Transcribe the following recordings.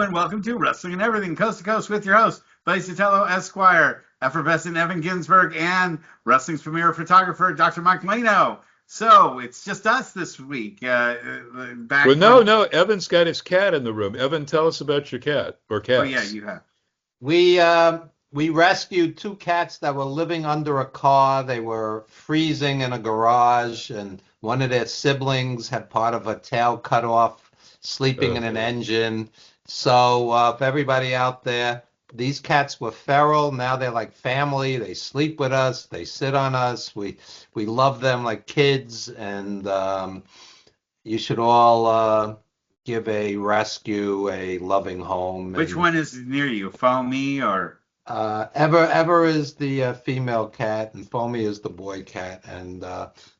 gentlemen, welcome to Wrestling and Everything, Coast to Coast with your host, Buddy Sotelo, Esquire, effervescent Evan Ginsberg, and wrestling's premier photographer, Dr. Mike Leno. So it's just us this week. No, Evan's got his cat in the room. Evan, tell us about your cat or cats. Oh yeah, you have. We rescued two cats that were living under a car. They were freezing in a garage, and one of their siblings had part of a tail cut off, sleeping in an engine. So for everybody out there, these cats were feral. Now they're like family. They sleep with us. They sit on us. We love them like kids, and you should all give a rescue a loving home. Which one is near you, Foamy or? Ever is the female cat, and Foamy is the boy cat, and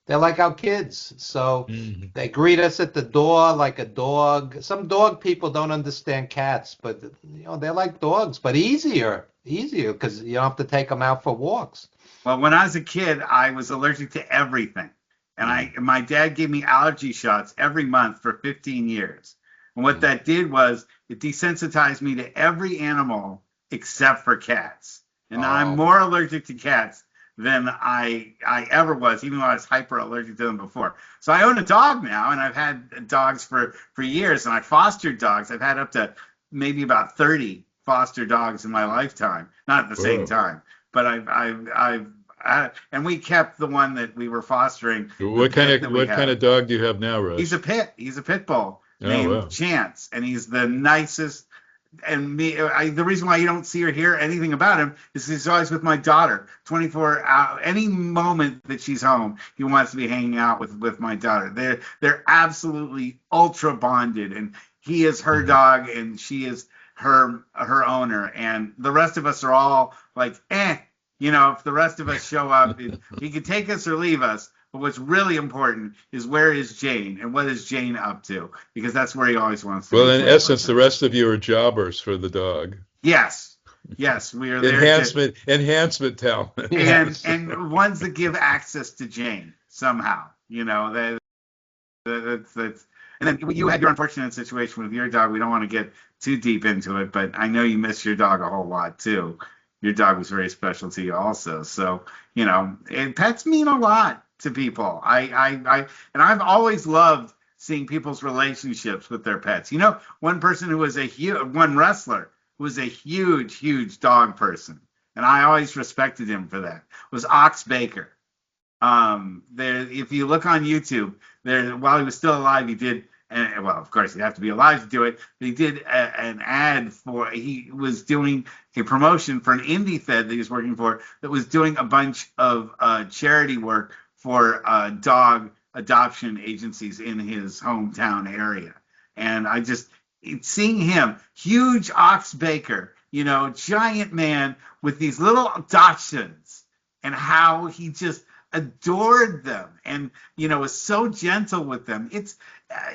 they're like our kids. So they greet us at the door like a dog. Some dog people don't understand cats, but they're like dogs, but easier because you don't have to take them out for walks. Well, when I was a kid, I was allergic to everything, and my dad gave me allergy shots every month for 15 years. And what that did was it desensitized me to every animal except for cats. And now I'm more allergic to cats than I ever was, even though I was hyper allergic to them before. So I own a dog now, and I've had dogs for years, and I fostered dogs. I've had up to maybe about 30 foster dogs in my lifetime, not at the same time, but and we kept the one that we were fostering. What kind of dog do you have now, Russ? He's a pit bull named Chance, and he's the nicest. And the reason why you don't see or hear anything about him is he's always with my daughter 24 hours. Any moment that she's home, he wants to be hanging out with my daughter. They're absolutely ultra bonded, and he is her dog and she is her owner, and the rest of us are all like, if the rest of us show up, he can take us or leave us. But what's really important is where is Jane and what is Jane up to? Because that's where he always wants to be. Well, in essence, the rest of you are jobbers for the dog. Yes, we are there. Enhancement talent. And ones that give access to Jane somehow. That's and then you had your unfortunate situation with your dog. We don't want to get too deep into it, but I know you miss your dog a whole lot too. Your dog was very special to you also. So, pets mean a lot to people. And I've always loved seeing people's relationships with their pets. One person who was one wrestler who was a huge dog person, and I always respected him for that, was Ox Baker. If you look on YouTube, while he was still alive, he did, and well, of course, you have to be alive to do it, but he did an ad he was doing a promotion for an indie fed that he was working for that was doing a bunch of charity work for dog adoption agencies in his hometown area. And seeing him, huge Ox Baker, giant man with these little Dachshunds, and how he just adored them and, was so gentle with them. It's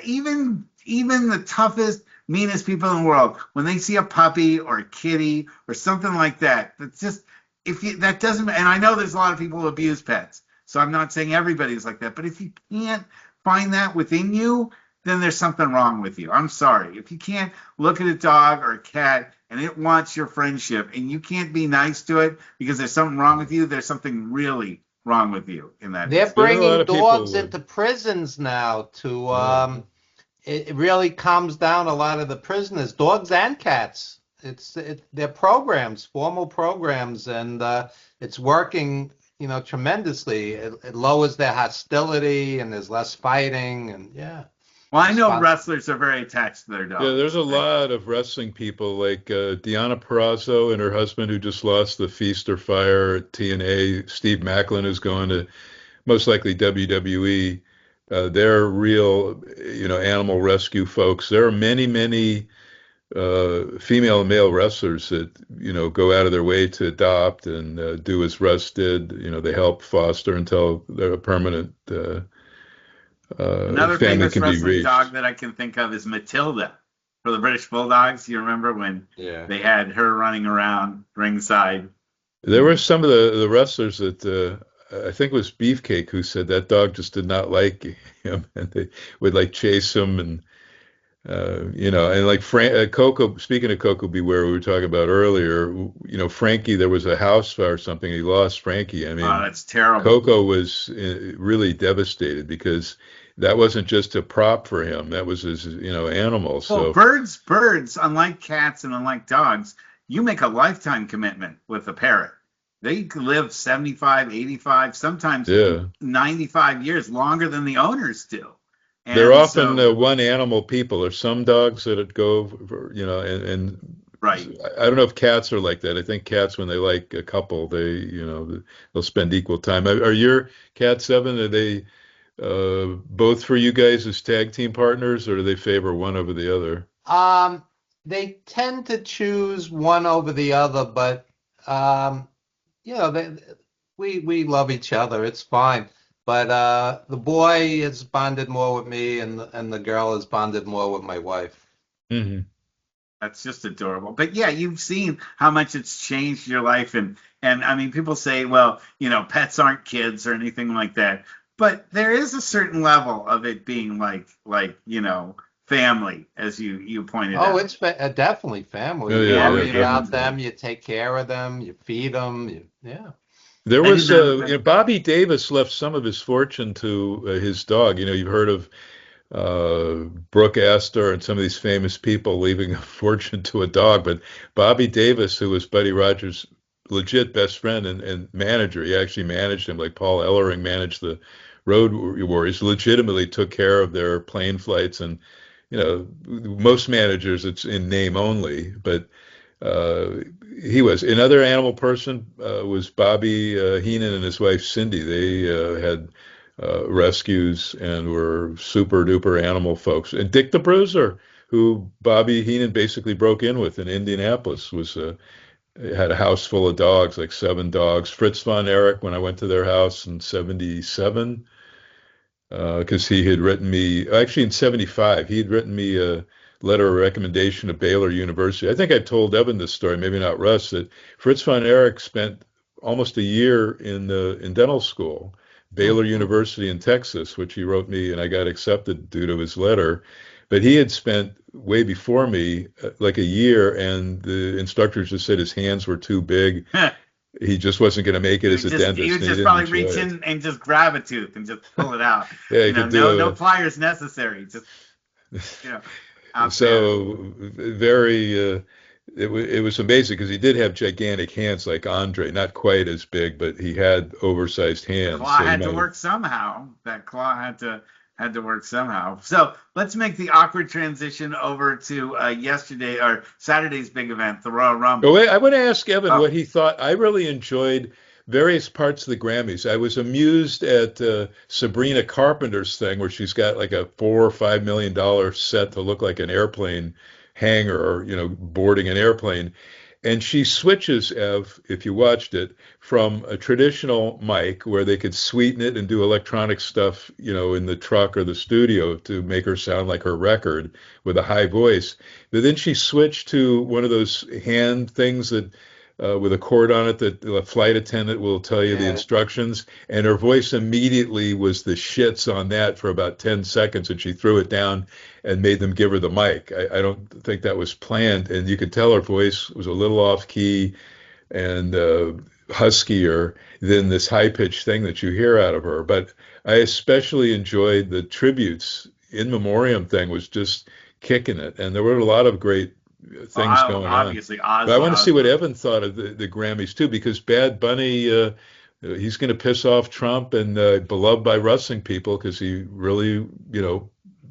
even the toughest, meanest people in the world, when they see a puppy or a kitty or something like that, that's just, that doesn't, and I know there's a lot of people who abuse pets, so I'm not saying everybody's like that, but if you can't find that within you, then there's something wrong with you. I'm sorry. If you can't look at a dog or a cat and it wants your friendship and you can't be nice to it because there's something wrong with you, there's something really wrong with you in that. They're bringing dogs into prisons now to it really calms down a lot of the prisoners, dogs and cats. They're programs, formal programs, and it's working tremendously. It lowers their hostility, and there's less fighting, and Well, I know wrestlers are very attached to their dogs. Yeah, there's a lot of wrestling people like Deonna Purrazzo and her husband who just lost the Feast or Fire at TNA. Steve Macklin, who's going to most likely WWE. They're real, animal rescue folks. There are many female and male wrestlers that, go out of their way to adopt and do as Russ did. They help foster until they're a permanent another famous wrestling dog that I can think of is Matilda for the British Bulldogs. You remember when they had her running around ringside? There were some of the wrestlers that I think it was Beefcake who said that dog just did not like him, and they would chase him, and And like Coco, speaking of Coco Beware, we were talking about earlier, Frankie, there was a house fire or something. He lost Frankie. I Oh, mean, that's terrible. Coco was really devastated because that wasn't just a prop for him. That was his, animal. Well, So, birds, unlike cats and unlike dogs, you make a lifetime commitment with a parrot. They could live 75, 85, sometimes yeah. 95 years, longer than the owners do. They're And often so, one animal people. There's some dogs that go, and right. I don't know if cats are like that. I think cats, when they like a couple, they'll spend equal time. Are your cats, Evan? Are they both for you guys as tag team partners, or do they favor one over the other? Um, they tend to choose one over the other, but um, you know, they, we love each other. It's fine. But the boy has bonded more with me, and the girl has bonded more with my wife. Hmm. That's just adorable. But yeah, you've seen how much it's changed your life, and I mean, people say, well, pets aren't kids or anything like that. But there is a certain level of it being like family, as you pointed Oh, out. it's definitely family. Oh You yeah, yeah, worry And about definitely. them, you take care of them, you feed them. Yeah. There and was, the Bobby Davis left some of his fortune to his dog. You've heard of Brooke Astor and some of these famous people leaving a fortune to a dog. But Bobby Davis, who was Buddy Rogers' legit best friend and manager, he actually managed him like Paul Ellering managed the Road Warriors, legitimately took care of their plane flights. And, most managers, it's in name only, but uh, he was. Another animal person was Bobby Heenan and his wife Cindy. They had rescues and were super duper animal folks. And Dick the Bruiser, who Bobby Heenan basically broke in with in Indianapolis, was had a house full of dogs, like 7 dogs. Fritz von Erich, when I went to their house in '77, because he had written me, actually in '75, he had written me a letter of recommendation to Baylor University. I think I told Evan this story, maybe not Russ, that Fritz von Erich spent almost a year in dental school, Baylor Mhm. University in Texas, which he wrote me, and I got accepted due to his letter. But he had spent way before me, like a year, and the instructors just said his hands were too big. He just wasn't going to make it you as would a just you dentist, would and he just didn't probably enjoy reach it. in and just grab a tooth and just pull it out. Yeah, he could No do pliers necessary. Just you know, out there. so very. It was amazing because he did have gigantic hands like Andre, not quite as big, but he had oversized The hands. claw So he had to might have. work somehow. That claw had to work somehow. So let's make the awkward transition over to yesterday or Saturday's big event, the Royal Oh, Rumble. wait, I want to ask Evan Oh, what he thought. I really enjoyed various parts of the Grammys. I was amused at Sabrina Carpenter's thing where she's got like a $4 or $5 million set to look like an airplane hangar or, boarding an airplane. And she switches, Ev, if you watched it, from a traditional mic where they could sweeten it and do electronic stuff, in the truck or the studio to make her sound like her record with a high voice. But then she switched to one of those hand things that with a cord on it that the flight attendant will tell you the Yeah. instructions. And her voice immediately was the shits on that for about 10 seconds. And she threw it down and made them give her the mic. I don't think that was planned. And you could tell her voice was a little off key and huskier than this high pitched thing that you hear out of her. But I especially enjoyed the tributes. In Memoriam thing was just kicking it, and there were a lot of great things going on. obviously But I Ozzy want to see what Osbourne. Evan thought of the Grammys too, because Bad Bunny, he's going to piss off Trump and beloved by wrestling people because he really,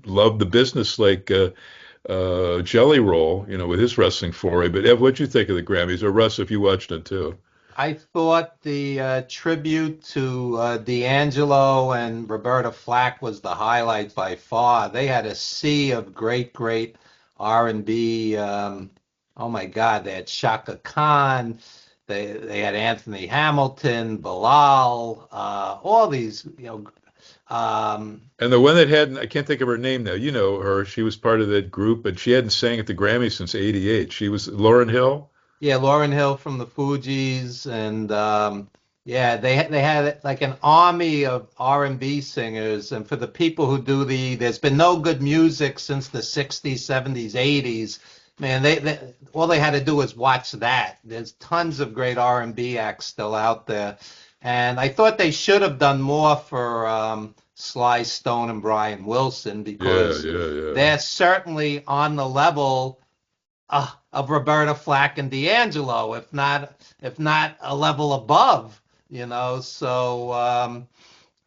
loved the business like Jelly Roll, with his wrestling foray. But Ev, what'd you think of the Grammys? Or Russ, if you watched it too? I thought the tribute to D'Angelo and Roberta Flack was the highlight by far. They had a sea of great, great R&B. Oh my God, they had Shaka Khan. They had Anthony Hamilton, Bilal, all these, And the one that hadn't, I can't think of her name now. You know her. She was part of that group, but she hadn't sang at the Grammys since '88. She was Lauren Hill. yeah, Lauryn Hill from the Fugees and Yeah, they had like an army of R&B singers, and for the people who do there's been no good music since the 60s, 70s, 80s. Man, they all they had to do was watch that. There's tons of great R&B acts still out there, and I thought they should have done more for Sly Stone and Brian Wilson Yeah, because yeah, yeah. they're certainly on the level of Roberta Flack and D'Angelo, if not a level above, you know. So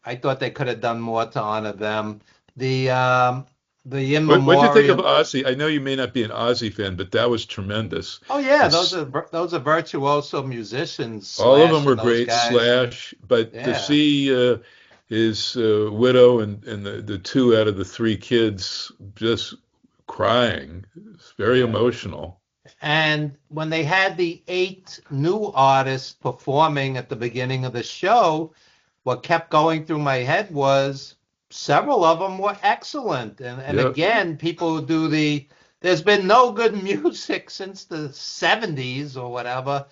I thought they could have done more to honor them. The um, the in What'd you think of memoriam. Ozzy? I know you may not be an Ozzy fan, but that was tremendous. Oh yeah, those This, are virtuoso musicians, all of them Slash were and those great, guys. Slash, but to Yeah, see his widow and the two out of the three kids just crying, it's very yeah. emotional. And when they had the 8 new artists performing at the beginning of the show, what kept going through my head was several of them were excellent. And Yeah, again, people who do there's been no good music since the 70s or whatever.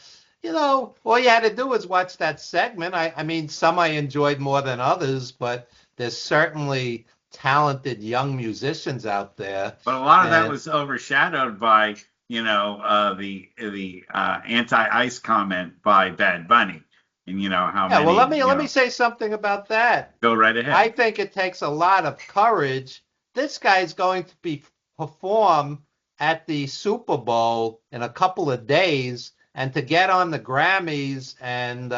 You know, all you had to do was watch that segment. I mean, some I enjoyed more than others, but there's certainly talented young musicians out there. But a lot of that And was overshadowed by, the anti-ice comment by Bad Bunny, and how yeah, well, many, let me say something about that. go right I ahead. think it takes a lot of courage. This guy's going to be perform at the Super Bowl in a couple of days, and to get on the Grammys and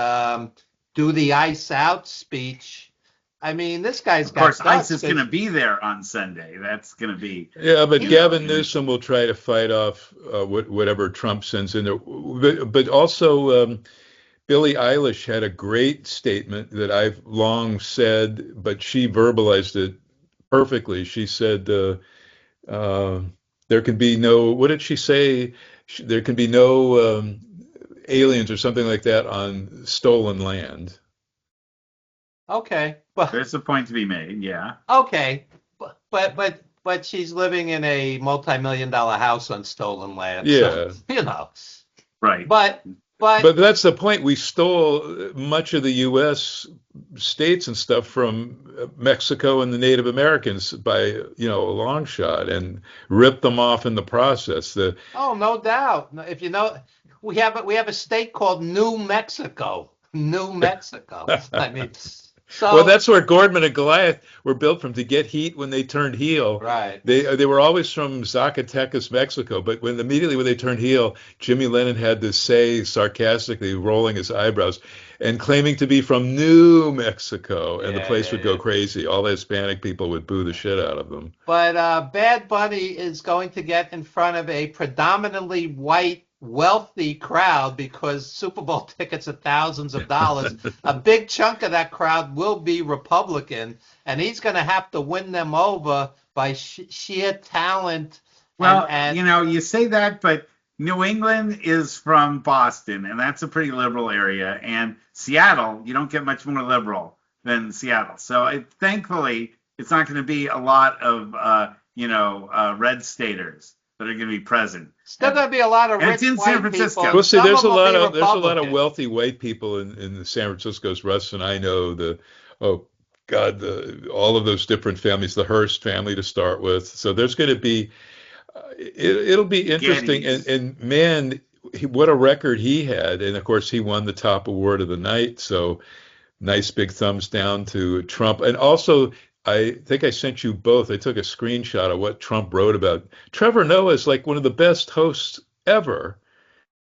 do the Ice Out speech. I mean, this guy's Of course, got ICE guts is going to because be there on Sunday. That's going to be, yeah, but he, Gavin Newsom will try to fight off whatever Trump sends in there. But also, Billie Eilish had a great statement that I've long said, but she verbalized it perfectly. She said, uh, "There can be no." What did she say? There can be no aliens or something like that on stolen land. okay, but there's a point to be made. Yeah. okay, but she's living in a multi-million-dollar house on stolen land, so Yeah, you know. Right. But but but that's the point. We stole much of the U.S. states and stuff from Mexico and the Native Americans by, a long shot and ripped them off in the process. oh, no doubt. If you know, we have a state called New Mexico. New Mexico. I mean, Well, so that's where Gordon and Goliath were built from to get heat when they turned heel. right. They were always from Zacatecas, Mexico, but immediately when they turned heel, Jimmy Lennon had to say sarcastically, rolling his eyebrows, and claiming to be from New Mexico, and the Yeah, place yeah, would go yeah. crazy. All the Hispanic people would boo the shit out of them. But Bad Bunny is going to get in front of a predominantly white, wealthy crowd because Super Bowl tickets are thousands of dollars. A big chunk of that crowd will be Republican, and he's going to have to win them over by sheer talent and Well, you say that, but New England is from Boston, and that's a pretty liberal area. And Seattle, you don't get much more liberal than Seattle. So thankfully, it's not going to be a lot of, red staters that are going to be present. still going to be a lot of And it's rich in San white people, Francisco. Well, and see, some of them will be there's a lot of Republican. wealthy white people in San Francisco's. Russ and I know oh God, all of those different families, the Hearst family to start with. So there's going to be it'll be interesting. And, Gettys. man, what a record he had. And of course, he won the top award of the night. So nice big thumbs down to Trump. And also, I think I sent you both. I took a screenshot of what Trump wrote about. Trevor Noah is like one of the best hosts ever.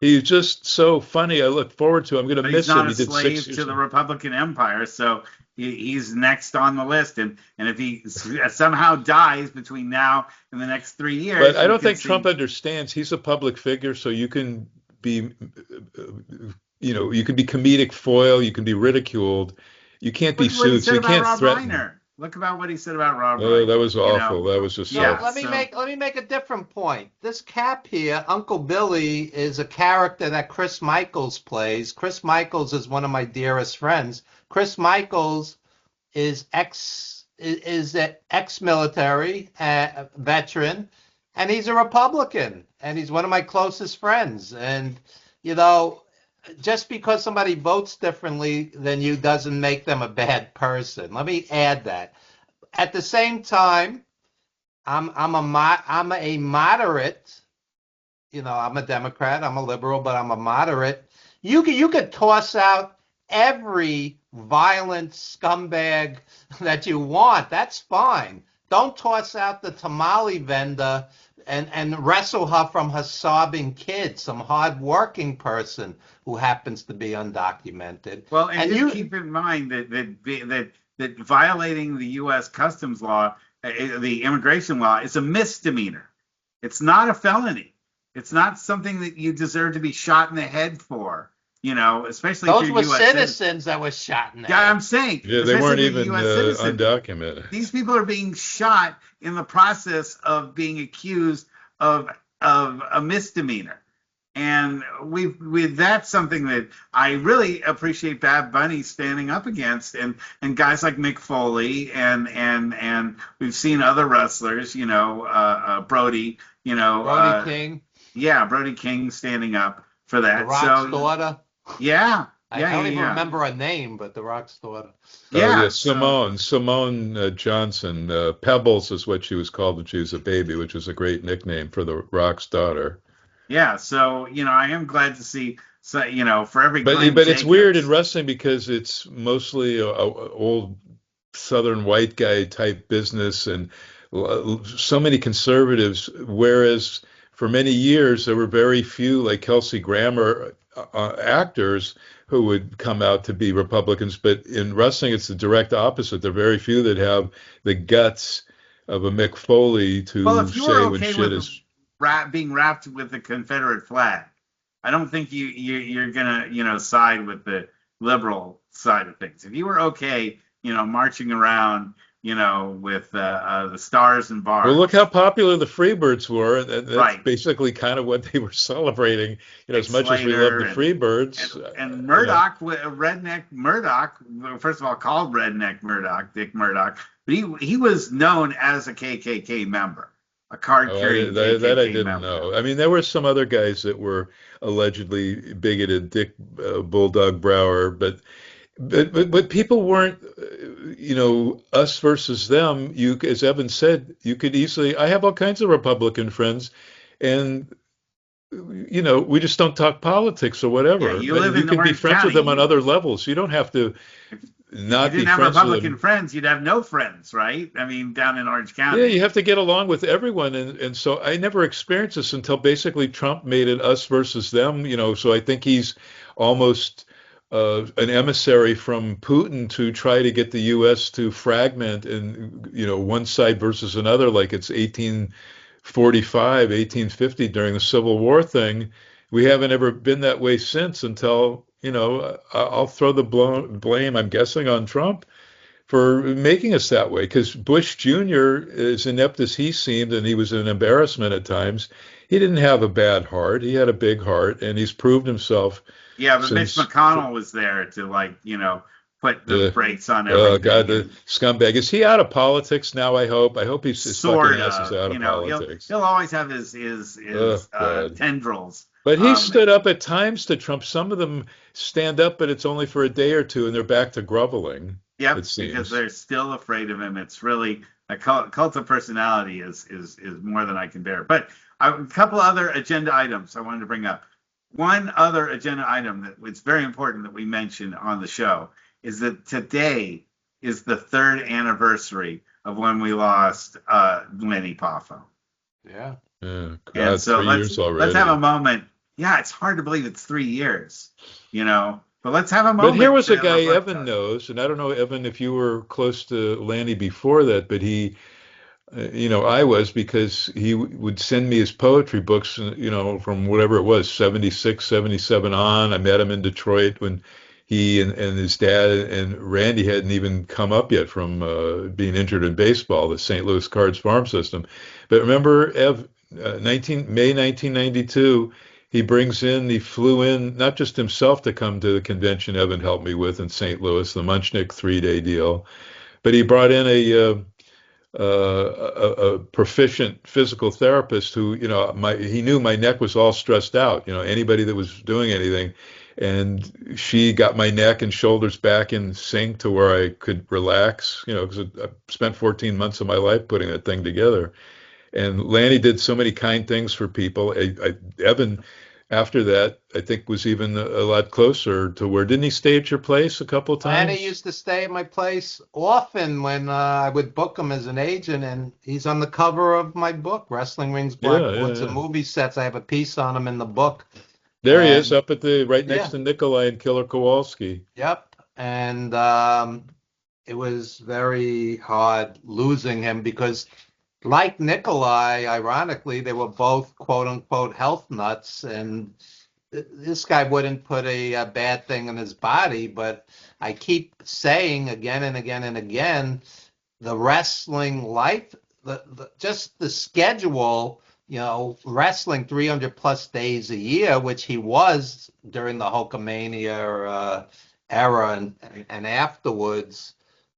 He's just so funny. I look forward to. I'm going to But he's miss him. not a He did six slave to years. the Republican Empire, so he's next on the list. And if he somehow dies between now and the next 3 years, But I we don't could think Trump see. understands. He's a public figure, so you can be, you can be comedic foil. You can be ridiculed. You can't be Look at what he sued, so said you about can't Rob threaten. Reiner. Look about what he said about Rob Oh, that Reiner. was awful. That was just So Yeah. awful. let me So make a different point. This cap here, Uncle Billy, is a character that Chris Michaels plays. Chris Michaels is one of my dearest friends. Chris Michaels is an ex-military veteran, and he's a Republican, and he's one of my closest friends. And you know, just because somebody votes differently than you doesn't make them a bad person. Let me add that. At the same time, I'm a moderate. I'm a Democrat, I'm a liberal, but I'm a moderate. You could toss out every violent scumbag that you want. That's fine. Don't toss out the tamale vendor and wrestle her from her sobbing kid, some hardworking person who happens to be undocumented. Well, and And just you keep in mind that violating the U.S. customs law, the immigration law, is a misdemeanor. It's not a felony. It's not something that you deserve to be shot in the head for. Especially if those you're were U.S. citizen. citizens that was shot in the Yeah, head. I'm saying, Yeah, they especially weren't if you're a even U.S. citizen. undocumented. These people are being shot in the process of being accused of a misdemeanor. And we that's something that I really appreciate Bad Bunny standing up against, and guys like Mick Foley, and we've seen other wrestlers, Brody, Brody King, yeah, Brody King standing up for The that. Rock's So daughter. yeah, I don't even yeah. remember her name, but The Rock's daughter. Oh yeah, Yeah, so Simone Johnson. Pebbles is what she was called when she was a baby, which is a great nickname for the Rock's daughter. yeah, so I am glad to see, so for every But Glenn but it's weird in Jacobs. wrestling because it's mostly a old Southern white guy type business and so many conservatives. Whereas for many years there were very few like Kelsey Grammer actors who would come out to be Republicans. But in wrestling, it's the direct opposite. There are very few that have the guts of a Mick Foley Well, to if you were say when okay shit with is. being wrapped with the Confederate flag, I don't think you're gonna side with the liberal side of things. If you were okay, marching around, with the stars and Well, look how bars, popular the Freebirds were. That's right? basically kind of what they were celebrating. Dick As much as we love Slater the and Freebirds, Murdoch, Redneck Murdoch. First of all, called Redneck Murdoch, Dick Murdoch, but he was known as a KKK member, a card oh, carrying that I KKK didn't member. know. I mean, there were some other guys that were allegedly bigoted, Dick Bulldog Brower, but people weren't, us versus them. You, as Evan said, you could easily. I have all kinds of Republican friends, and we just don't talk politics or Yeah, whatever. you But live you in can be Orange friends with County. them on other levels. You don't have to If you not be didn't have friends with Republican them. friends, you'd have no friends, right? I mean, down in Orange Yeah, County. you have to get along with everyone, and so I never experienced this until basically Trump made it us versus them. So I think he's almost an emissary from Putin to try to get the U.S. to fragment and one side versus another, like it's 1845, 1850 during the Civil War thing. We haven't ever been that way since until I'll throw the blame, I'm guessing, on Trump for making us that way. Because Bush Jr., as inept as he seemed, and he was an embarrassment at times, he didn't have a bad heart. He had a big heart, and he's proved himself Yeah, but Mitch since. McConnell was there to put the Uh, brakes on oh God, everything, the and scumbag. Is he out of politics now? I hope. I hope his fucking sort ass is of, out of politics. he'll always have his Oh God. tendrils. But he Um, stood up at times to Trump. Some of them stand up, but it's only for a day or two, and they're back to groveling, it yep, because seems. they're still afraid of him. It's really a cult of personality is more than I can bear. But a couple other agenda items I wanted to bring up. One other agenda item that it's very important that we mention on the show is that today is the third anniversary of when we lost Lenny Poffo. Yeah. Oh And God, so three let's years let's have a already. moment. Yeah, it's hard to believe it's 3 years, but let's have a But here moment was to a guy reflect Evan on it. knows, and I don't know, Evan, if you were close to Lanny before that, but I was because he would send me his poetry books, from whatever it was, 76, 77 on. I met him in Detroit when he and his dad and Randy hadn't even come up yet from being injured in baseball, the St. Louis Cards farm system. But remember, 1992, he flew in, not just himself to come to the convention Evan helped me with in St. Louis, the Munchnick 3-day deal, but he brought in a proficient physical therapist who, he knew my neck was all stressed out. Anybody that was doing anything, and she got my neck and shoulders back in sync to where I could relax, because I spent 14 months of my life putting that thing together. And Lanny did so many kind things for people. Evan, after that, I think was even a lot closer to where, didn't he stay at your place a couple of Lanny times? used to stay at my place often when I would book him as an agent, and he's on the cover of my book, Wrestling Rings, Yeah, yeah, Blackboards, and yeah. Movie Sets. I have a piece on him in the book. There he is, And up at the right next yeah, to Nikolai and Killer Kowalski. yep. And it was very hard losing him because, like Nikolai, ironically, they were both quote unquote health nuts, and this guy wouldn't put a bad thing in his body. But I keep saying again and again and again, the wrestling life, just the schedule, wrestling 300 plus days a year, which he was during the Hulkamania era and afterwards.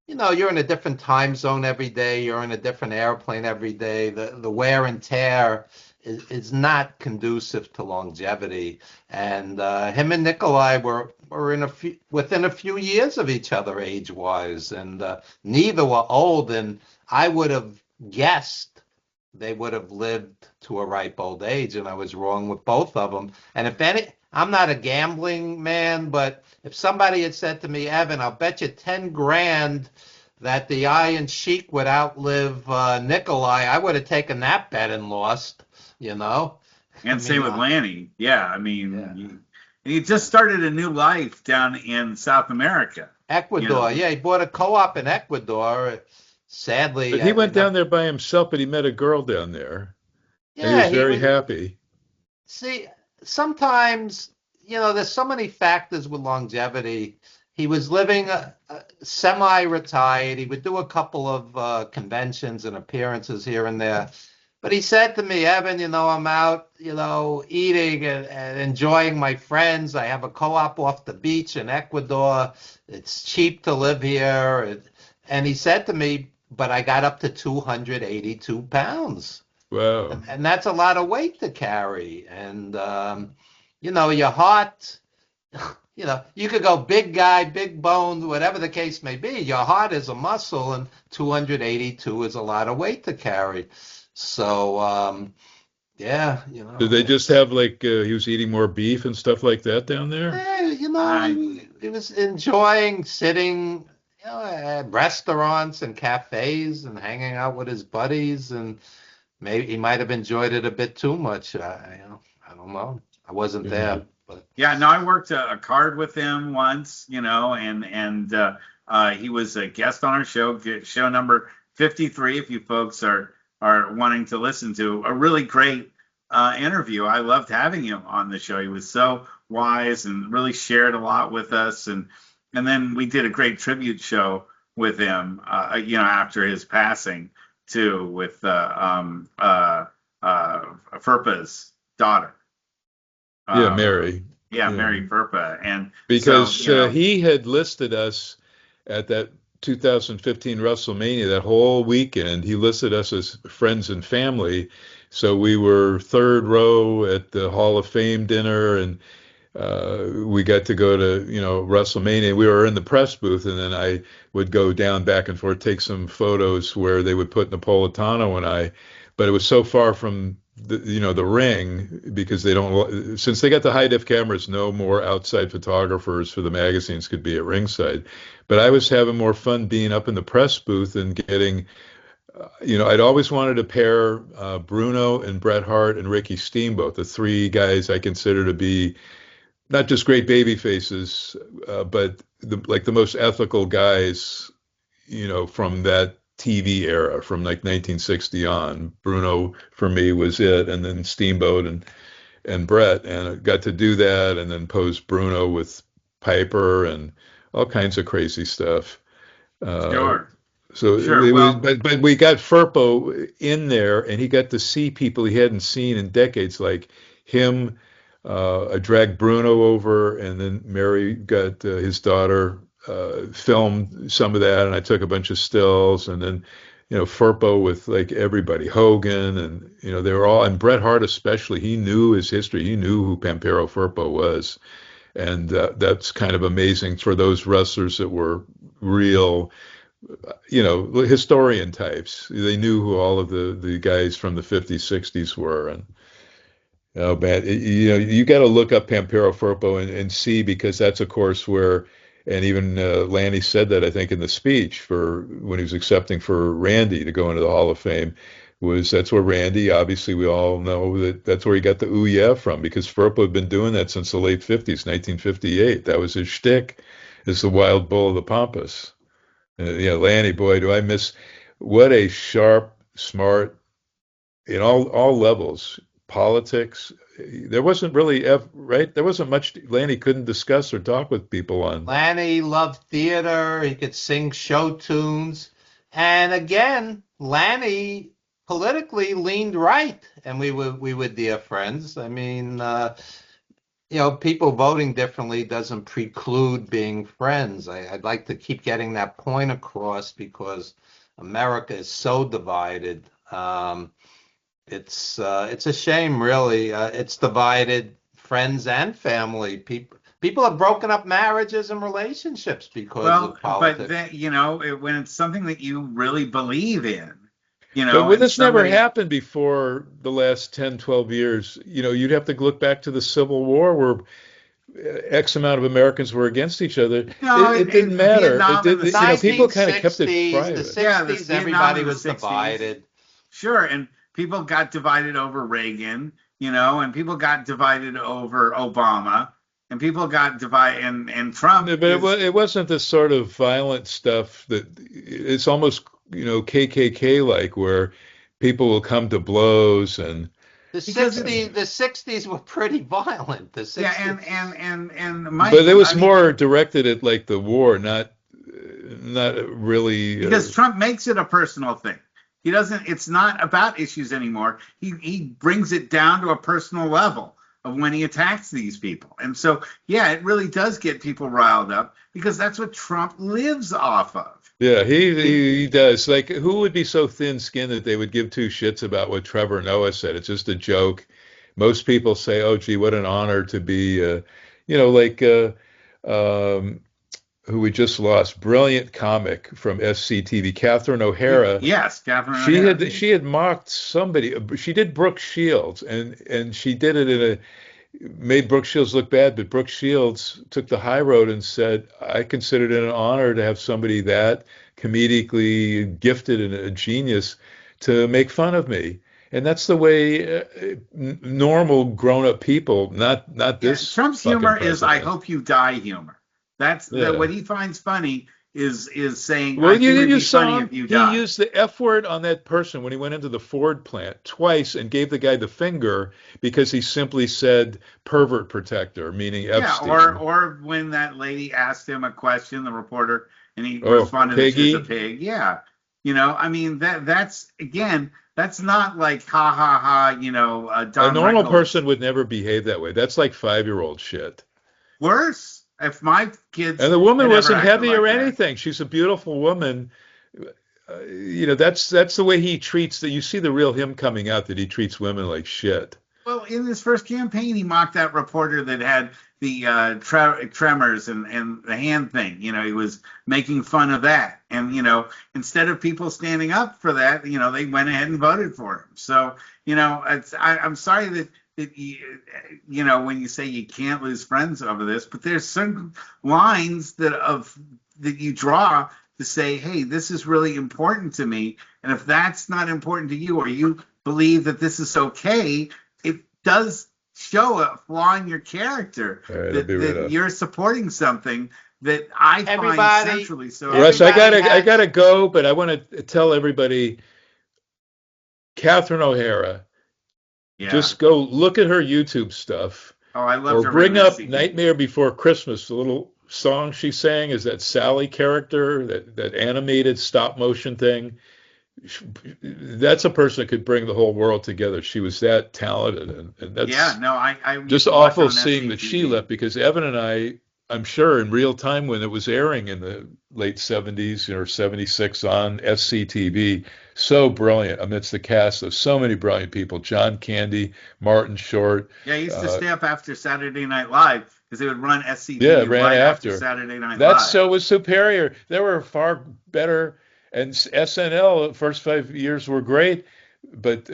You're in a different time zone every day. You're in a different airplane every day. The wear and tear is not conducive to longevity. And him and Nikolai were within a few years of each other age wise, and neither were old. And I would have guessed they would have lived to a ripe old age, and I was wrong with both of them. And if any, I'm not a gambling man, but if somebody had said to me, Evan, I'll bet you 10 grand that the Iron Sheik would outlive Nikolai, I would have taken that bet and lost, you know? I And same mean, with Lanny. Yeah, I yeah. mean, he just started a new life down in South America. You Ecuador, know, yeah, he bought a co-op in Ecuador. But Sadly, he went down there by himself, but he met a girl down there, and he yeah, was he very was. happy. See, sometimes, there's so many factors with longevity. He was living semi-retired. He would do a couple of conventions and appearances here and there. But he said to me, Evan, I'm out, eating and enjoying my friends. I have a co-op off the beach in Ecuador. It's cheap to live here. And he said to me, but I got up to 282 pounds. Wow. And that's a lot of weight to carry. And, your heart, you could go big guy, big bones, whatever the case may be. Your heart is a muscle, and 282 is a lot of weight to carry. So, yeah, Did they just have like he was eating more beef and stuff like that down there? I he was enjoying sitting, at restaurants and cafes and hanging out with his buddies, and maybe he might have enjoyed it a bit too much. I don't know. I wasn't Yeah. there, but Yeah, no, I worked a card with him once, and he was a guest on our show, show number 53. If you folks are wanting to listen to a really great interview, I loved having him on the show. He was so wise and really shared a lot with us, and then we did a great tribute show with him, after his passing too, with Furpa's daughter. Yeah, Uh, Mary. yeah, Yeah. Mary Furpa. And so, Because he had listed us at that 2015 WrestleMania, that whole weekend. He listed us as friends and family. So we were third row at the Hall of Fame dinner, and we got to go to, WrestleMania. We were in the press booth, and then I would go down back and forth, take some photos where they would put Napolitano and I, but it was so far from the ring because they don't, since they got the high def cameras, no more outside photographers for the magazines could be at ringside. But I was having more fun being up in the press booth and getting, I'd always wanted to pair Bruno and Bret Hart and Ricky Steamboat, the three guys I consider to be not just great baby faces, but like the most ethical guys, from that TV era, from like 1960 on. Bruno for me was it, and then Steamboat and Brett, and I got to do that, and then pose Bruno with Piper and all kinds of crazy stuff. Uh, sure, so sure. it was, Well, but we got Furpo in there, and he got to see people he hadn't seen in decades, like him. I dragged Bruno over, and then Mary got his daughter filmed some of that, and I took a bunch of stills, and then Furpo with like everybody, Hogan, and they were all, and Bret Hart especially. He knew his history. He knew who Pampero Furpo was, And that's kind of amazing for those wrestlers that were real, historian types. They knew who all of the guys from the 50s, 60s were. And oh man, you got to look up Pampero Firpo and see, because that's of course where, and even Lanny said that I think in the speech for when he was accepting for Randy to go into the Hall of Fame, was that's where Randy, obviously we all know that that's where he got the ooh yeah from, because Firpo had been doing that since the late 50s, 1958. That was his shtick, is the wild bull of the Pampas. Lanny, boy, do I miss, what a sharp, smart, in all levels, politics. There wasn't really right. There wasn't much Lanny couldn't discuss or talk with people on. Lanny loved theater. He could sing show tunes. And again, Lanny politically leaned right, and we were dear friends. I mean, people voting differently doesn't preclude being friends. I'd like to keep getting that point across, because America is so divided. It's a shame, really. It's divided friends and family. People have broken up marriages and relationships because of politics. But then, when it's something that you really believe in, But when and this never somebody, happened before the last 10, 12 years, you'd have to look back to the Civil War where X amount of Americans were against each other. no, It didn't matter. It Vietnam in did, the people kind of kept it 1960s, the private. Yeah, 60s, Vietnam everybody in the was 60s. divided. Sure, and people got divided over Reagan, and people got divided over Obama, and people got divided, and Trump Yeah, but it wasn't this sort of violent stuff that it's almost, KKK like, where people will come to blows and The because 60s, the 60s were pretty violent. The 60s. yeah, and Mike, but it was I mean, more directed at like the war, not really. because Trump makes it a personal thing. He doesn't. It's not about issues anymore. He brings it down to a personal level of when he attacks these people, and so yeah, it really does get people riled up, because that's what Trump lives off of. Yeah, he does. Like, who would be so thin-skinned that they would give two shits about what Trevor Noah said? It's just a joke. Most people say, "Oh, gee, what an honor to be," like um, who we just lost, brilliant comic from SCTV, Catherine O'Hara. Yes, Catherine She O'Hara. had mocked somebody. She did Brooke Shields, and she did it made Brooke Shields look bad, but Brooke Shields took the high road and said, I considered it an honor to have somebody that comedically gifted and a genius to make fun of me. And that's the way normal grown-up people, not this Trump's fucking humor is "I president. hope you die" humor. That's Yeah. what he finds funny is saying, Well, "I think it'd you be saw funny him. if you He die." used the F word on that person when he went into the Ford plant twice and gave the guy the finger because he simply said pervert protector, meaning Yeah, Epstein. or when that lady asked him a question, the reporter, and he Oh, responded that she was a Piggy. pig. Yeah, I mean that's again, that's not like ha ha ha, A Don normal Rickles. person would never behave that way. That's like 5-year-old shit. Worse, if my kids And the woman had ever wasn't acted heavy or like that. anything. She's a beautiful woman. That's the way he treats that. You see the real him coming out, that he treats women like shit. Well, in his first campaign, he mocked that reporter that had the tremors and the hand thing. He was making fun of that. And, instead of people standing up for that, they went ahead and voted for him. So, I'm sorry that when you say you can't lose friends over this, but there's certain lines that you draw to say, hey, this is really important to me. And if that's not important to you, or you believe that this is okay, it does show a flaw in your character, All right, I'll be right that up. you're supporting something that I Everybody- find centrally so. Russ, I Everybody gotta go, but I want to tell everybody, Catherine O'Hara, Yeah. just go look at her YouTube stuff, Oh, I love or her. bring up reminiscing. Nightmare Before Christmas. The little song she sang is that Sally character, that animated stop motion thing. That's a person that could bring the whole world together. She was that talented, and that's Yeah, no, I used just to watch awful on seeing that she SCTV. left, because Evan and I'm sure in real time when it was airing in the late 70s or 76 on SCTV, so brilliant amidst the cast of so many brilliant people, John Candy, Martin Short. Yeah, I used to stay up after Saturday Night Live because they would run Yeah, it SCTV ran right after after. Saturday Night That Live. show was superior. They were far better, and SNL the first 5 years were great, but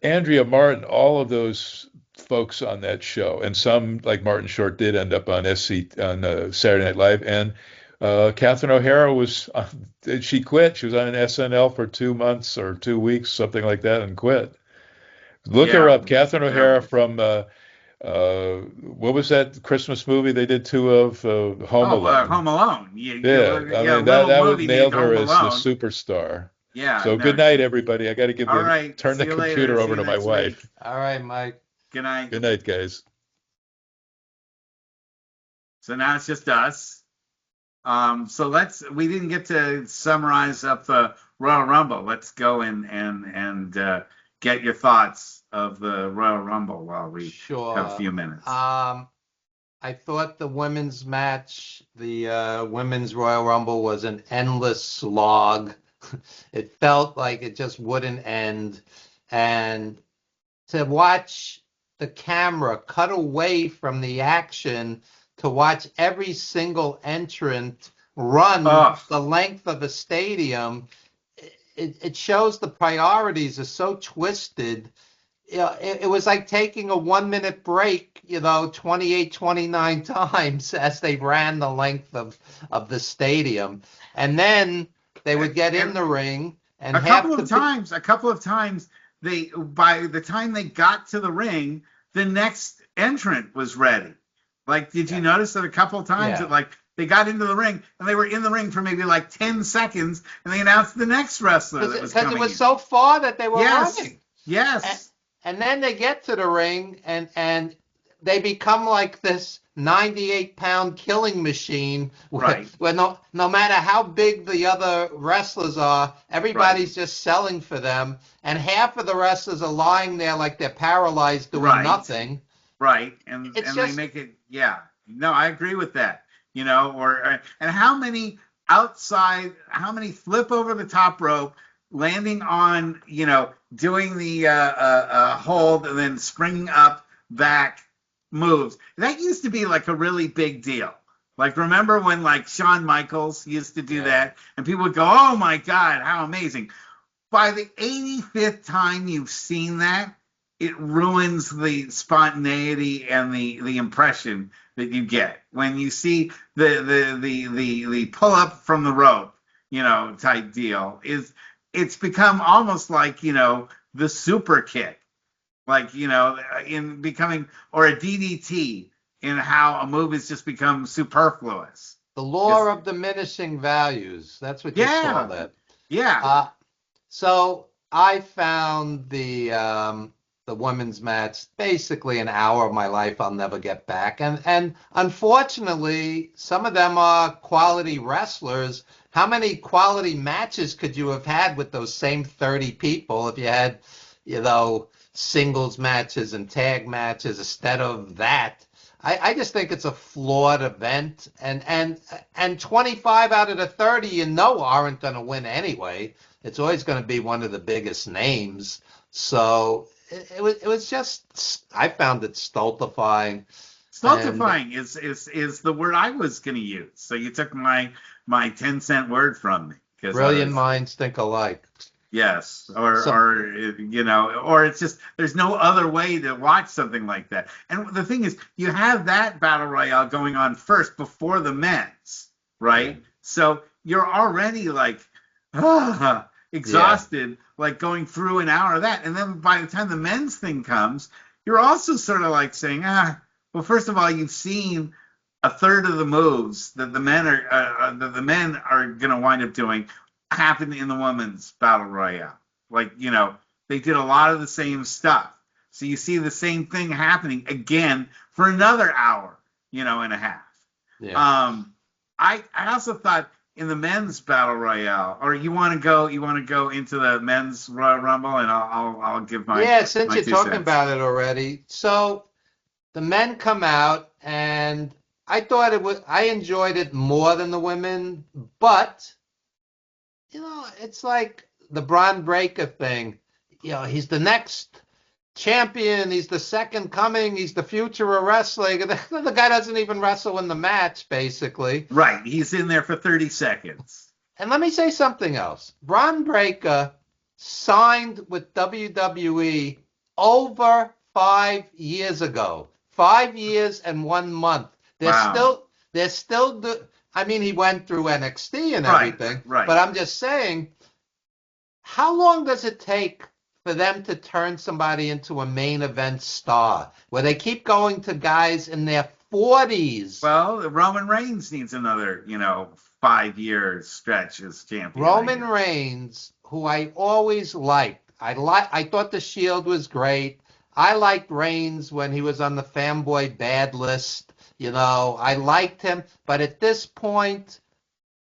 Andrea Martin, all of those folks on that show, and some like Martin Short did end up on Saturday Night Live, and Catherine O'Hara she quit. She was on SNL for 2 months or 2 weeks, something like that, and quit. Look her Yeah, up, Catherine that O'Hara was. from what was that Christmas movie they did two of? Home Oh, Alone. Home Alone. You Yeah, look, I yeah, a mean that little that would movie named nailed her Home as the Alone. superstar. Yeah, So no. good night, everybody. I got to All right. turn See the you later. computer See over you to my next week. wife. All right, Mike. Good night. Good night, guys. So now it's just us. So we didn't get to summarize up the Royal Rumble. Let's go and get your thoughts of the Royal Rumble while we have a Sure. few minutes. I thought the women's match, the women's Royal Rumble, was an endless slog. It felt like it just wouldn't end. And to watch the camera cut away from the action to watch every single entrant run Oh, the length of a stadium, it shows the priorities are so twisted. It was like taking a 1 minute break, 28, 29 times as they ran the length of the stadium. And then they would get in and the ring and a couple of times, by the time they got to the ring, the next entrant was ready. Like, did you Yeah. notice that a couple of times Yeah. that like they got into the ring and they were in the ring for maybe like 10 seconds and they announced the next wrestler that was Because coming it was in. so far that they were Yes. running. Yes. And then they get to the ring and they become like this 98-pound killing machine Right. where no matter how big the other wrestlers are, everybody's just selling for them. And half of the wrestlers are lying there like they're paralyzed doing Right. nothing. Right. And It's they just make it, yeah. No, I agree with that. And how many flip over the top rope, landing on, doing the hold and then springing up back moves. That used to be like a really big deal. Like, remember when like Shawn Michaels used to do Yeah. that and people would go, oh my God, how amazing. By the 85th time you've seen that, it ruins the spontaneity and the impression that you get when you see the pull up from the rope, type deal. It's become almost like, the super kick, like, in becoming, or a DDT, in how a move has just become superfluous. the law of diminishing values. That's what you call Yeah, that. yeah, So I found the women's match basically an hour of my life I'll never get back. And unfortunately, some of them are quality wrestlers. How many quality matches could you have had with those same 30 people if you had, singles matches and tag matches instead of that? I just think it's a flawed event, and 25 out of the 30 aren't going to win anyway. It's always going to be one of the biggest names. So it was just, I found it stultifying. Stultifying is the word I was going to use. So you took my 10-cent word from me, because Brilliant minds think alike. yes, or it's just there's no other way to watch something like that. And the thing is, you have that battle royale going on first before the men's, right? Yeah. So you're already like exhausted, like going through an hour of that, and then by the time the men's thing comes, you're also sort of like saying, well, first of all, you've seen a third of the moves that the men are going to wind up doing happen in the women's battle royale. Like, they did a lot of the same stuff. So you see the same thing happening again for another hour, and a half. Yeah. I also thought in the men's battle royale, or you want to go into the men's Royal Rumble, and I'll give my Yeah, since my you're 2 talking cents. about it already. So the men come out, and I enjoyed it more than the women, but it's like the Braun Breaker thing. He's the next champion. He's the second coming. He's the future of wrestling. And the guy doesn't even wrestle in the match, basically. Right. He's in there for 30 seconds. And let me say something else. Bron Breakker signed with WWE over 5 years ago. 5 years and 1 month. They're still I mean, he went through NXT and everything. Right. But I'm just saying, how long does it take for them to turn somebody into a main event star, where they keep going to guys in their 40s? Well, Roman Reigns needs another, 5-year stretch as champion. Roman Reigns, who I always liked. I thought the Shield was great. I liked Reigns when he was on the fanboy bad list. I liked him, but at this point,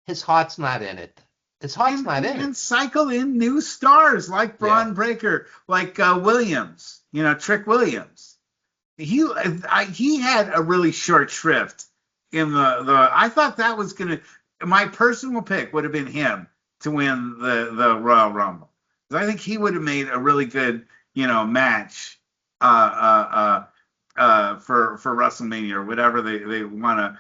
his heart's not in it. His heart's not in it. And cycle in new stars like Braun Breaker, like Williams, Trick Williams. He had a really short shrift in the. I thought that was gonna. My personal pick would have been him to win the Royal Rumble. I think he would have made a really good, match. For WrestleMania or whatever they want to,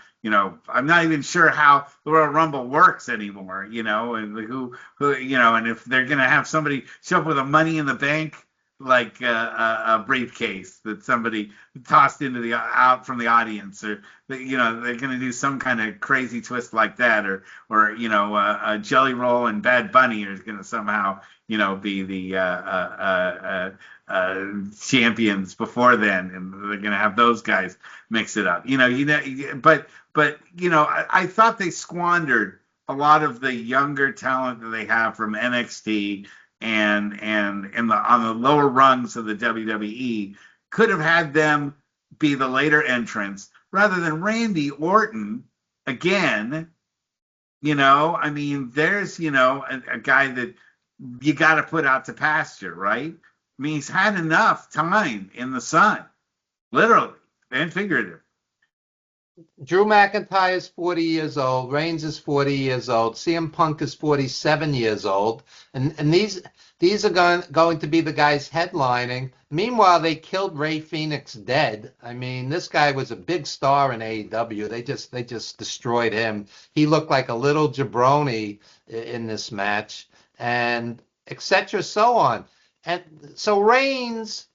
I'm not even sure how the Royal Rumble works anymore, and who, and if they're going to have somebody show up with a Money in the Bank, like a briefcase that somebody tossed into out from the audience, or, they're going to do some kind of crazy twist like that, or a Jelly Roll and Bad Bunny is going to somehow, be the, champions before then, and they're going to have those guys mix it up. But I thought they squandered a lot of the younger talent that they have from NXT and on the lower rungs of the WWE. Could have had them be the later entrants rather than Randy Orton again. I mean, there's a guy that you got to put out to pasture, right? I mean, he's had enough time in the sun, literally and figuratively. Drew McIntyre is 40 years old. Reigns is 40 years old. CM Punk is 47 years old. And these are going to be the guys headlining. Meanwhile, they killed Rey Fenix dead. I mean, this guy was a big star in AEW. They just destroyed him. He looked like a little jabroni in this match, and etc. so on. And so Reigns,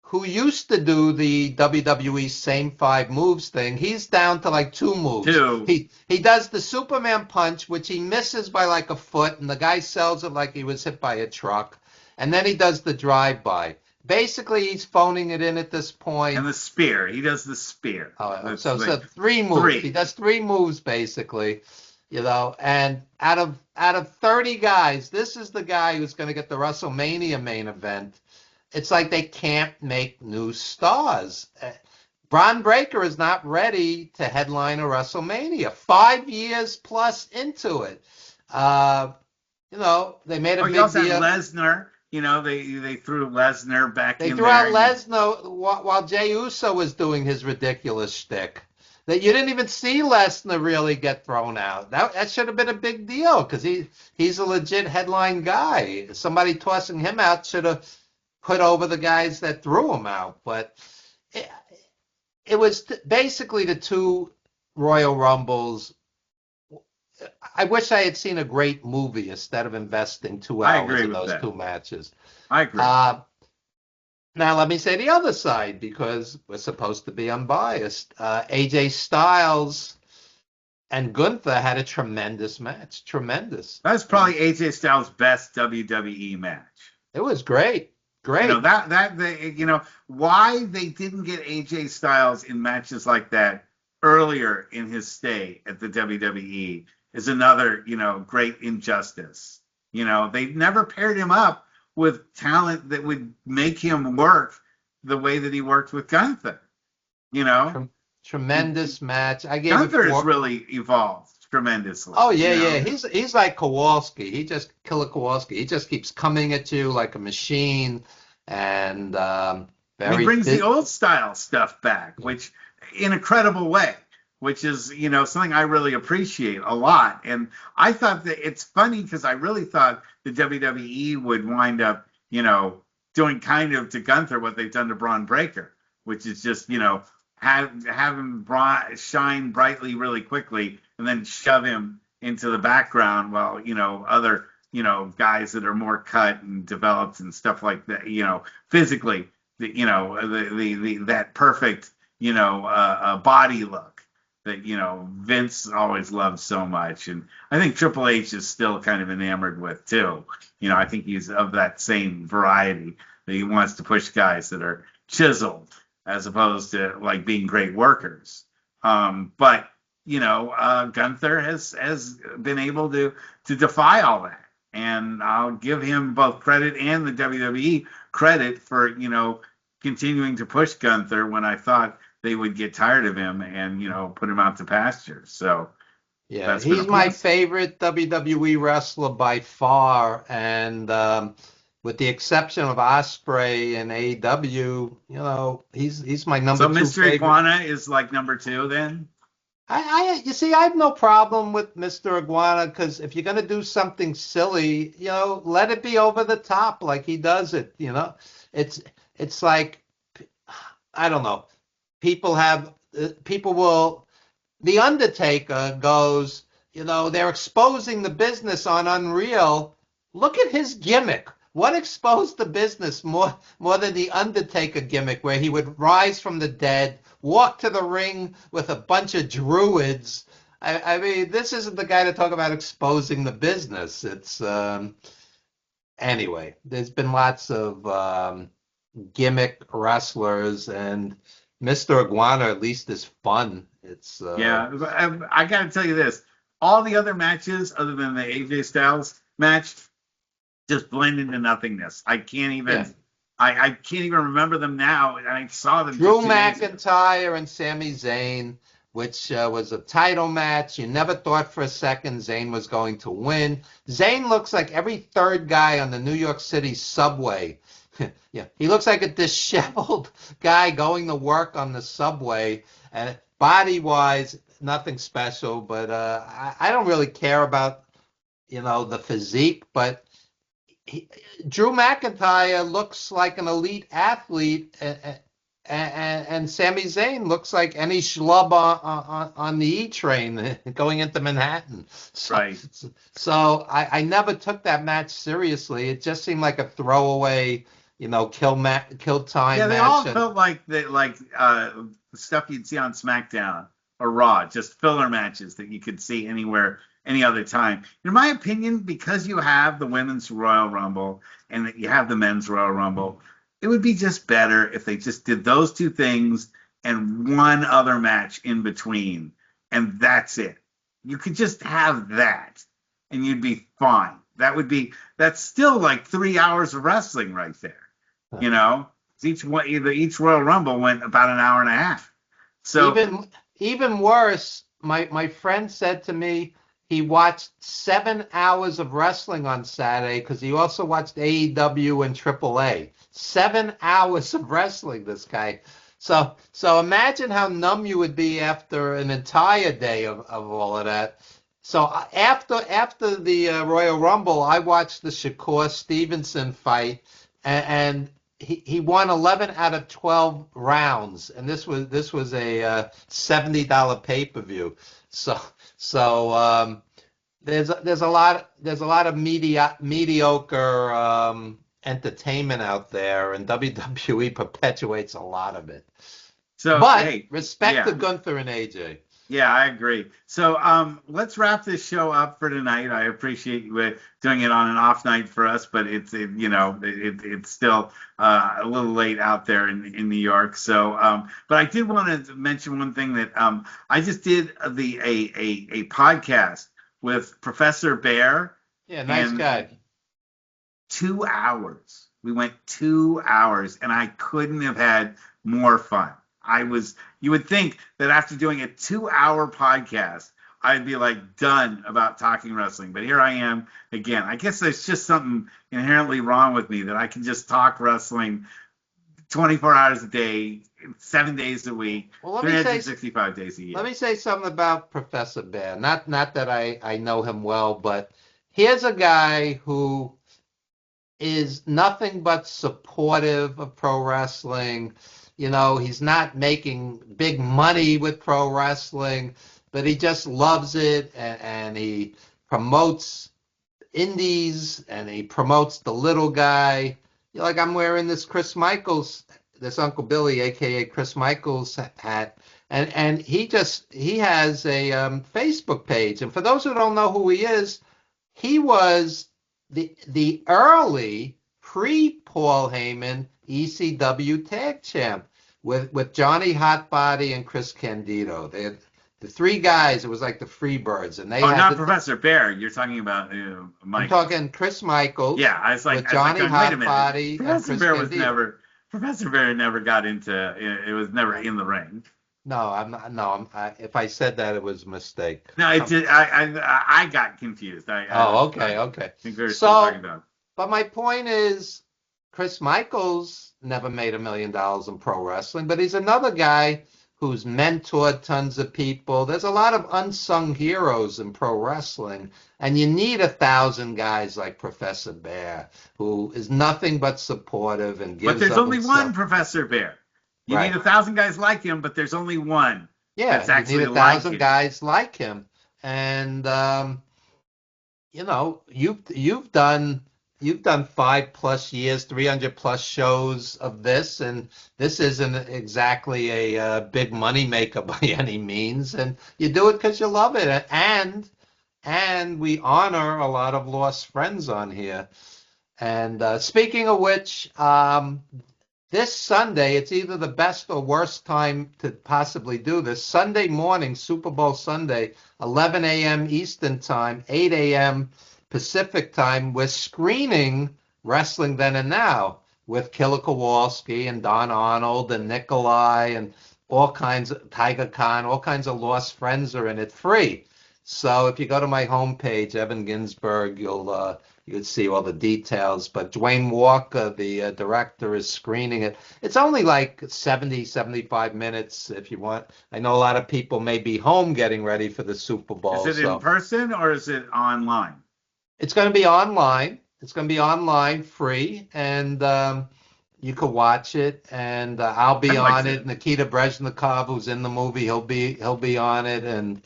who used to do the WWE same 5 moves thing, he's down to like 2 moves. He does the Superman punch, which he misses by like a foot, and the guy sells it like he was hit by a truck. And then he does the drive-by. Basically, he's phoning it in at this point. And the spear. He does the spear. So 3 moves. 3. He does 3 moves, basically. And out of 30 guys, this is the guy who's going to get the WrestleMania main event. It's like they can't make new stars. Bron Breakker is not ready to headline a WrestleMania. 5 years plus into it. They made a big deal. Also had Lesnar. They threw Lesnar back in there. They threw out Lesnar while Jey Uso was doing his ridiculous shtick. That you didn't even see Lesnar really get thrown out. That should have been a big deal, because he's a legit headline guy. Somebody tossing him out should have put over the guys that threw him out. But it was basically the 2 Royal Rumbles. I wish I had seen a great movie instead of investing 2 hours in those 2 matches. I agree. Now, let me say the other side, because we're supposed to be unbiased. AJ Styles and Gunther had a tremendous match. Tremendous. That's probably AJ Styles' best WWE match. It was great. Great. Why they didn't get AJ Styles in matches like that earlier in his stay at the WWE is another, great injustice. They never paired him up with talent that would make him work the way that he worked with Gunther. Tremendous match. Gunther has really evolved tremendously. Oh yeah. He's like Kowalski. He just keeps coming at you like a machine, and he brings the old style stuff back, which in a credible way, which is something I really appreciate a lot. And I thought that it's funny because I really thought the WWE would wind up doing kind of to Gunther what they've done to Braun Breaker, which is just, have him shine brightly really quickly and then shove him into the background while, other, guys that are more cut and developed and stuff like that, physically, that perfect, body look that, Vince always loved so much. And I think Triple H is still kind of enamored with too. I think he's of that same variety that he wants to push guys that are chiseled as opposed to like being great workers. But Gunther has been able to defy all that, and I'll give him both credit and the WWE credit for continuing to push Gunther when I thought they would get tired of him and put him out to pasture. So yeah, he's my favorite WWE wrestler by far, and with the exception of Ospreay and AEW, he's my number two. So Mr. Iguana is like number 2 then? You see, I have no problem with Mr. Iguana because if you're gonna do something silly, let it be over the top like he does it. It's like, I don't know. People will. The Undertaker goes, they're exposing the business on Unreal. Look at his gimmick. What exposed the business more than the Undertaker gimmick, where he would rise from the dead, walk to the ring with a bunch of druids? I mean, this isn't the guy to talk about exposing the business. It's anyway. There's been lots of gimmick wrestlers, and Mr. Iguana at least is fun. It's yeah. I got to tell you this: all the other matches, other than the AJ Styles match, just blend into nothingness. I can't even. Yeah. I can't even remember them now. I saw them. Drew McIntyre and Sami Zayn, which was a title match. You never thought for a second Zayn was going to win. Zayn looks like every third guy on the New York City subway. Yeah, he looks like a disheveled guy going to work on the subway. And body-wise, nothing special. But I don't really care about the physique, but Drew McIntyre looks like an elite athlete, and Sami Zayn looks like any schlub on the E train going into Manhattan. Right. So I never took that match seriously. It just seemed like a throwaway, kill time. Yeah, they match. all felt like the stuff you'd see on SmackDown or Raw, just filler matches that you could see anywhere, any other time. In my opinion, because you have the women's Royal Rumble and that you have the men's Royal Rumble, it would be just better if they just did those two things and one other match in between, and that's it. You could just have that, and you'd be fine. That's still like 3 hours of wrestling right there. Each Royal Rumble went about an hour and a half. So even worse, my friend said to me he watched 7 hours of wrestling on Saturday because he also watched AEW and AAA. 7 hours of wrestling, this guy. So imagine how numb you would be after an entire day of all of that. So after the Royal Rumble, I watched the Shakur Stevenson fight, and he won 11 out of 12 rounds, and this was a $70 pay-per-view. So there's a lot of mediocre entertainment out there, and WWE perpetuates a lot of it. So, but respect to Gunther and AJ. Yeah, I agree. So let's wrap this show up for tonight. I appreciate you doing it on an off night for us, but it's still a little late out there in New York. So, but I did want to mention one thing that I just did a podcast with Professor Bear. Yeah, nice guy. 2 hours. We went 2 hours, and I couldn't have had more fun. You would think that after doing a 2-hour podcast, I'd be like done about talking wrestling. But here I am again. I guess there's just something inherently wrong with me that I can just talk wrestling 24 hours a day, 7 days a week, 365 days a year. Let me say something about Professor Bear. Not that I know him well, but here's a guy who is nothing but supportive of pro wrestling. You know, he's not making big money with pro wrestling, but he just loves it, and he promotes indies and he promotes the little guy. Like I'm wearing this Chris Michaels, this Uncle Billy, aka Chris Michaels hat, and he has a Facebook page. And for those who don't know who he is, he was the early pre Paul Heyman ECW tag champ with Johnny Hotbody and Chris Candido. They had the three guys. It was like the Freebirds, and they Oh, had not Professor Bear. You're talking about Mike. I'm talking Chris Michaels. Yeah, I was like, with Johnny wait a minute. Hotbody and Professor Chris Bear Candido. Professor Bear never got into. It was never in the ring. No, I'm not. No, if I said that, it was a mistake. No, it did. I got confused. Okay. I think we were still talking about. But my point is, Chris Michaels never made $1 million in pro wrestling, but he's another guy who's mentored tons of people. There's a lot of unsung heroes in pro wrestling, and you need 1,000 guys like Professor Bear, who is nothing but supportive and gives. But there's only one Professor Bear. You Right. need 1,000 guys like him, but there's only one. Yeah, that's actually you need 1,000 guys like him, and you know, you've done 5+ years, 300+ shows of this, and this isn't exactly a big money maker by any means, and you do it because you love it, and we honor a lot of lost friends on here. And speaking of which, this Sunday, it's either the best or worst time to possibly do this. Sunday morning, Super Bowl Sunday, 11 a.m. Eastern Time, 8 a.m. Pacific Time, we're screening Wrestling Then and Now with Killer Kowalski and Don Arnold and Nikolai and all kinds of Tiger Khan, all kinds of lost friends are in it free. So if you go to my homepage, Evan Ginsberg, you'll see all the details. But Dwayne Walker, the director, is screening it. It's only like 75 minutes if you want. I know a lot of people may be home getting ready for the Super Bowl. Is it in person or is it online? It's going to be online. It's going to be online, free, and you can watch it. And I'll be on it. Nikita Brezhnikov, who's in the movie, he'll be on it. And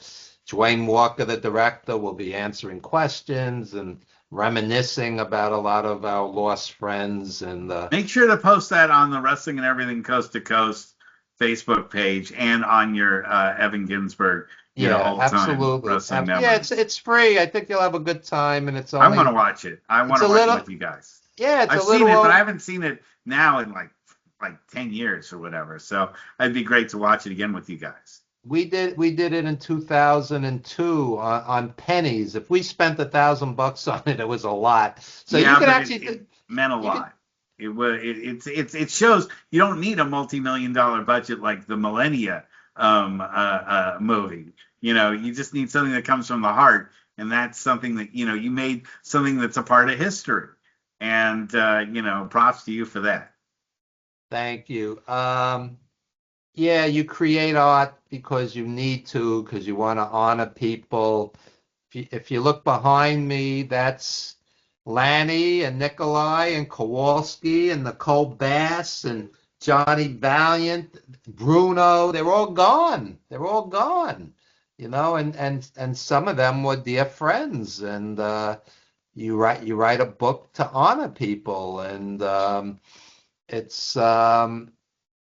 Dwayne Walker, the director, will be answering questions and reminiscing about a lot of our lost friends. And make sure to post that on the Wrestling and Everything Coast to Coast Facebook page and on your Evan Ginsberg. Yeah, absolutely. Yeah, it's free. I think you'll have a good time, and it's only. I want to watch it. I want to watch it with you guys. Yeah, I've seen it, but I haven't seen it now in like 10 years or whatever. So it'd be great to watch it again with you guys. We did it in 2002 on pennies. If we spent $1,000 on it, it was a lot. So yeah, you could actually it meant a lot. It shows you don't need a multi-million-dollar budget like the Millennia movie. You know, you just need something that comes from the heart, and that's something that you made something that's a part of history. And props to you for that. Thank you. Yeah, you create art because you need to, because you want to honor people. If you look behind me, that's Lanny and Nikolai and Kowalski and Nicole Bass and Johnny Valiant, Bruno. They're all gone. And some of them were dear friends. And you write a book to honor people, and it's.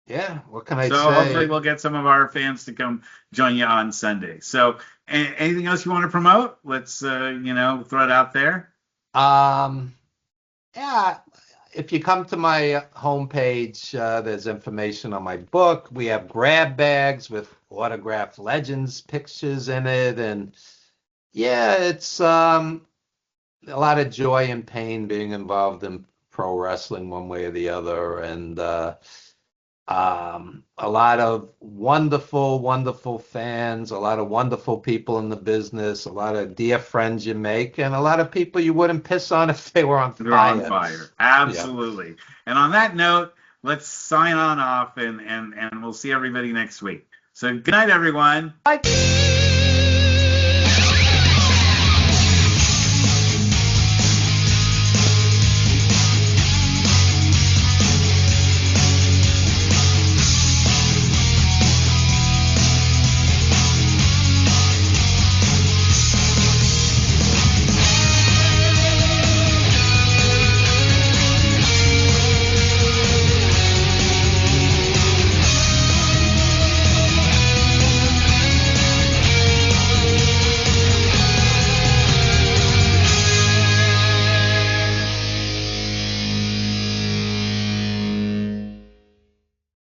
Yeah, what can I say? So hopefully we'll get some of our fans to come join you on Sunday. So anything else you want to promote? Let's throw it out there. Yeah, if you come to my homepage, there's information on my book. We have grab bags with autographed legends pictures in it, and yeah, it's a lot of joy and pain being involved in pro wrestling one way or the other, and a lot of wonderful fans, a lot of wonderful people in the business, a lot of dear friends you make, and a lot of people you wouldn't piss on if they were on fire. They're on fire. Absolutely. Yeah. And on that note, let's sign on off, and we'll see everybody next week. So good night, everyone. Bye.